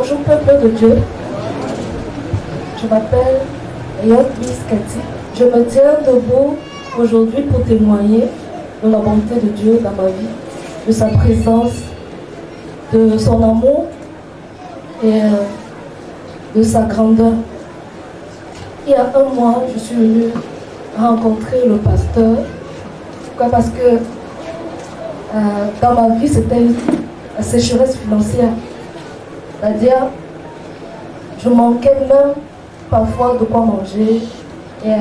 Bonjour peuple de Dieu, je m'appelle Ayot Biskati. Je me tiens debout aujourd'hui pour témoigner de la bonté de Dieu dans ma vie, de sa présence, de son amour et de sa grandeur. Il y a un mois, je suis venue rencontrer le pasteur. Pourquoi? Parce que dans ma vie, c'était la sécheresse financière. C'est-à-dire, je manquais même parfois de quoi manger. Et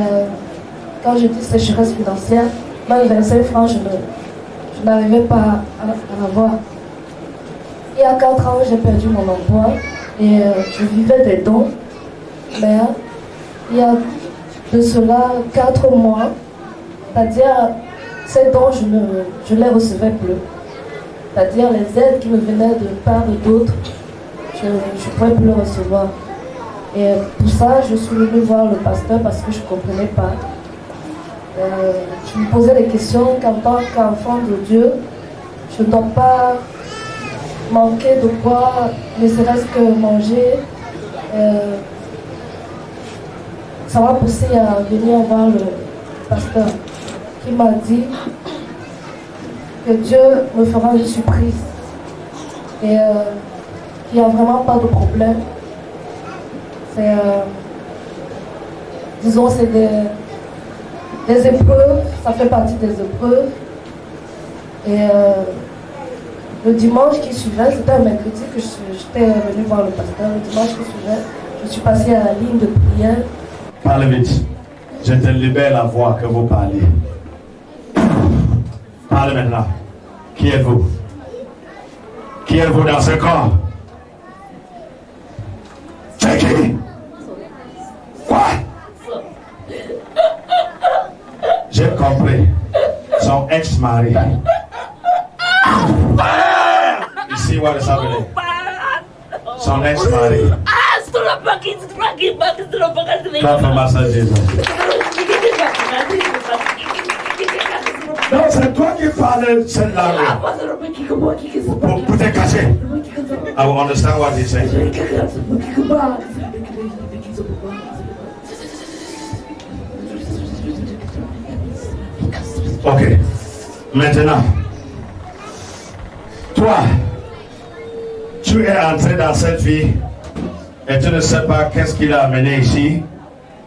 quand je dis sécheresse financière, même 25 francs, je n'arrivais pas à avoir. Il y a 4 ans, j'ai perdu mon emploi et je vivais des dons. Mais il y a de cela 4 mois, c'est-à-dire ces dons, je ne les recevais plus. C'est-à-dire les aides qui me venaient de part et d'autre, je ne pouvais plus les recevoir. Et pour ça, je suis venue voir le pasteur parce que je ne comprenais pas. Je me posais des questions qu'en tant qu'enfant de Dieu, je ne dois pas manquer de quoi, ne serait-ce que manger. Ça m'a poussé à venir voir le pasteur qui m'a dit que Dieu me fera une surprise et qu'il n'y a vraiment pas de problème. C'est, disons, c'est des épreuves, ça fait partie des épreuves. Et le dimanche qui suivait, c'était un mercredi que j'étais venue voir le pasteur. Le dimanche qui suivait, je suis passée à la ligne de prière. Parlez vite. Je te libère la voix que vous parlez. Parlez maintenant. Qui êtes-vous? Qui êtes-vous dans ce corps? C'est qui? Quoi? J'ai compris. Son ex-mari. Ici, où est-ce que ça veut dire? Son ex-mari. Clap for Master Jesus. Non, c'est toi qui parles cette langue. Pour te cacher. I will understand what he's saying. Ok. Maintenant, toi, tu es entré dans cette vie et tu ne sais pas qu'est-ce qui l'a amené ici.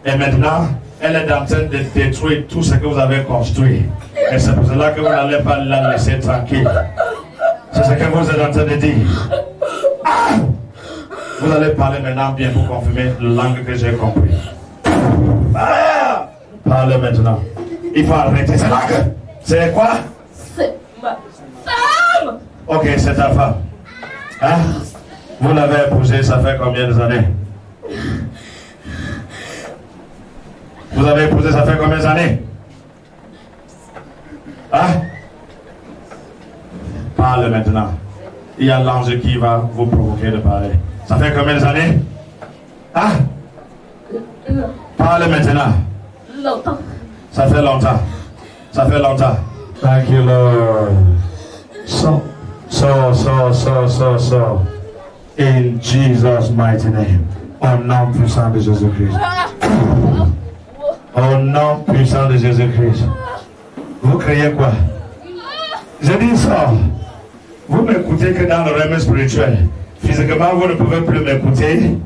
Et maintenant, elle est en train de détruire tout ce que vous avez construit. Et c'est pour cela que vous n'allez pas la laisser tranquille. C'est ce que vous êtes en train de dire. Ah! Vous allez parler maintenant bien pour confirmer la langue que j'ai compris. Ah! Parlez maintenant. Il faut arrêter cette langue. C'est quoi? C'est ma femme! Ok, c'est ta femme. Hein? Vous l'avez épousée, ça fait combien d'années? Vous avez épousé, ça fait combien d'années? Hein? Parle maintenant. Il y a l'ange qui va vous provoquer de parler. Ça fait combien d'années? Hein? Parle maintenant. Longtemps. Ça fait longtemps. Ça fait longtemps. Thank you, Lord. So. In Jesus' mighty name. Au nom puissant de Jésus-Christ. Au nom puissant de Jésus-Christ. Vous criez quoi? Je dis ça. Vous m'écoutez que dans le règne spirituel. Physiquement, vous ne pouvez plus m'écouter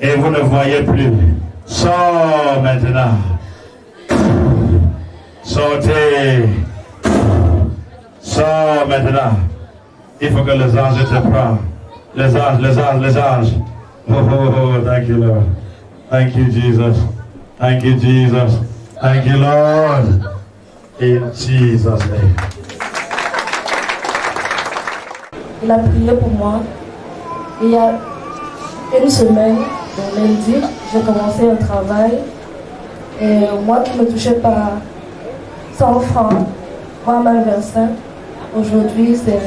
et vous ne voyez plus. Sors maintenant. Sortez. Sors maintenant. Il faut que les anges te prennent. Les anges. Oh, thank you, Lord. Thank you, Jesus. Thank you, Jesus. Thank you, Lord. In Jesus' name. Il a prié pour moi. Il y a une semaine, le lundi, j'ai commencé un travail. Et moi qui ne me touchais pas 100 francs, moi même 25, aujourd'hui c'est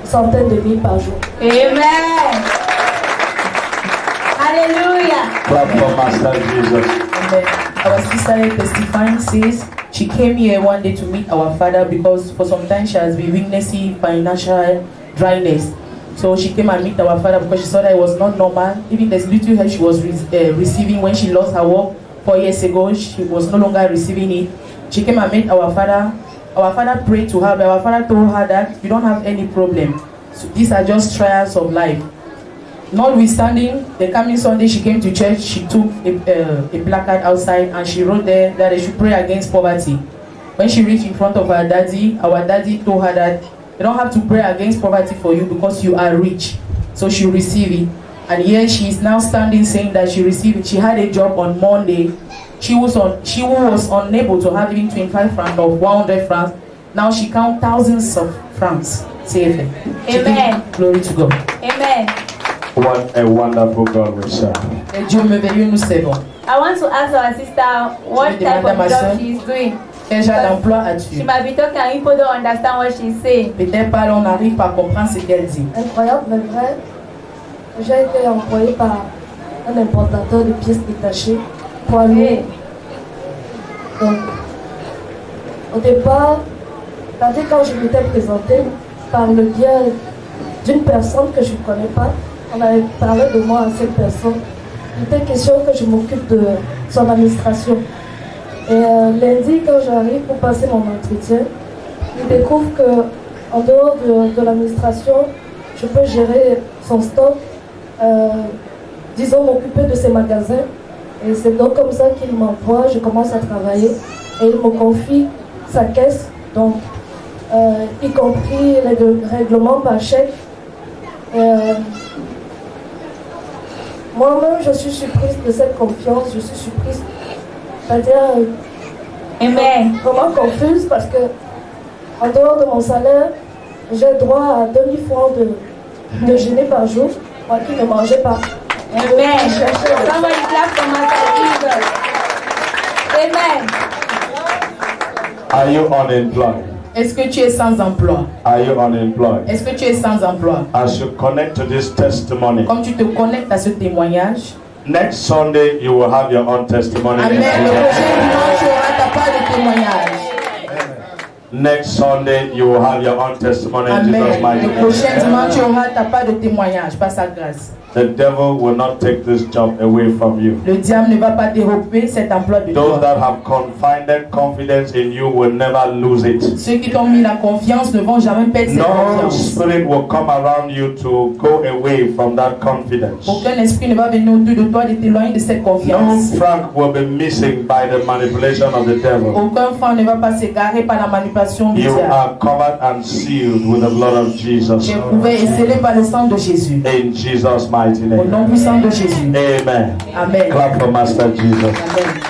centaines de mille par jour. Amen. Hallelujah. Clap for Master Jesus. Amen. Our sister testifying says she came here one day to meet our father because for some time she has been witnessing financial dryness. So she came and met our father because she saw that it was not normal. Even the little help she was receiving when she lost her work 4 years ago, she was no longer receiving it. She came and met our father. Our father prayed to her, but our father told her that you don't have any problem. So these are just trials of life. Notwithstanding, the coming Sunday she came to church, she took a placard outside and she wrote there that they should pray against poverty. When she reached in front of her daddy, our daddy told her that you don't have to pray against poverty for you because you are rich. So she received it. And here she is now standing saying that she received it. She had a job on Monday. She was unable to have even 25 francs or 100 francs. Now she counts thousands of francs safely. Amen. Glory to God. Amen. What a wonderful God we serve. Dieu merveilleux nous servons. I want to ask our sister what type of job she is doing. Quel genre d'emploi as-tu? She might be talking and people don't understand what she's saying. Peut-être pas, on n'arrive pas à comprendre ce qu'elle dit. Incroyable mais vrai, j'ai été employé par un importateur de pièces détachées poids lourd. Donc, au départ, quand je m'étais présentée par le biais d'une personne que je ne connais pas, on avait parlé de moi à cette personne. Il était question que je m'occupe de son administration. Et lundi, quand j'arrive pour passer mon entretien, je découvre qu'en dehors de l'administration, je peux gérer son stock, disons m'occuper de ses magasins. Et c'est donc comme ça qu'il m'emploie, je commence à travailler et il me confie sa caisse, donc y compris les règlements par chèque. Moi-même, je suis surprise de cette confiance, je suis surprise, c'est-à-dire vraiment confuse parce que en dehors de mon salaire, j'ai droit à 2000 francs de déjeuner par jour, moi qui ne mangeais pas. Amen. Somebody clap for Master Jesus. Amen. Are you unemployed? Est-ce que tu es sans emploi? Are you unemployed? Est-ce que tu es sans emploi? As you connect to this testimony, Comme tu te connectes à ce témoignage, next Sunday you will have your own testimony. Amen. Le prochain dimanche, tu auras ta part de témoignage. Next Sunday you will have your own testimony in Jesus' Amen. mighty Le name. prochain dimanche, tu auras ta part de témoignage par sa grâce. The devil will not take this job away from you. Le diable ne va pas dérober cet emploi de Those toi. that have confided confidence in you will never lose it. Ceux qui t'ont mis la confiance ne vont jamais perdre cette No confiance. spirit will come around you to go away from that confidence. Aucun esprit ne va venir autour de toi de t'éloigner de cette No confiance. franc will be missing by the manipulation of the devil. Aucun franc ne va pas s'égarer par la manipulation du You diable. are covered and sealed with the blood of Jesus. Tu es couvert et scellé par le sang de Jésus. In Jesus' mighty Au nom name. puissant de Jésus. Amen. Amen. Clap for Master Jesus. Amen.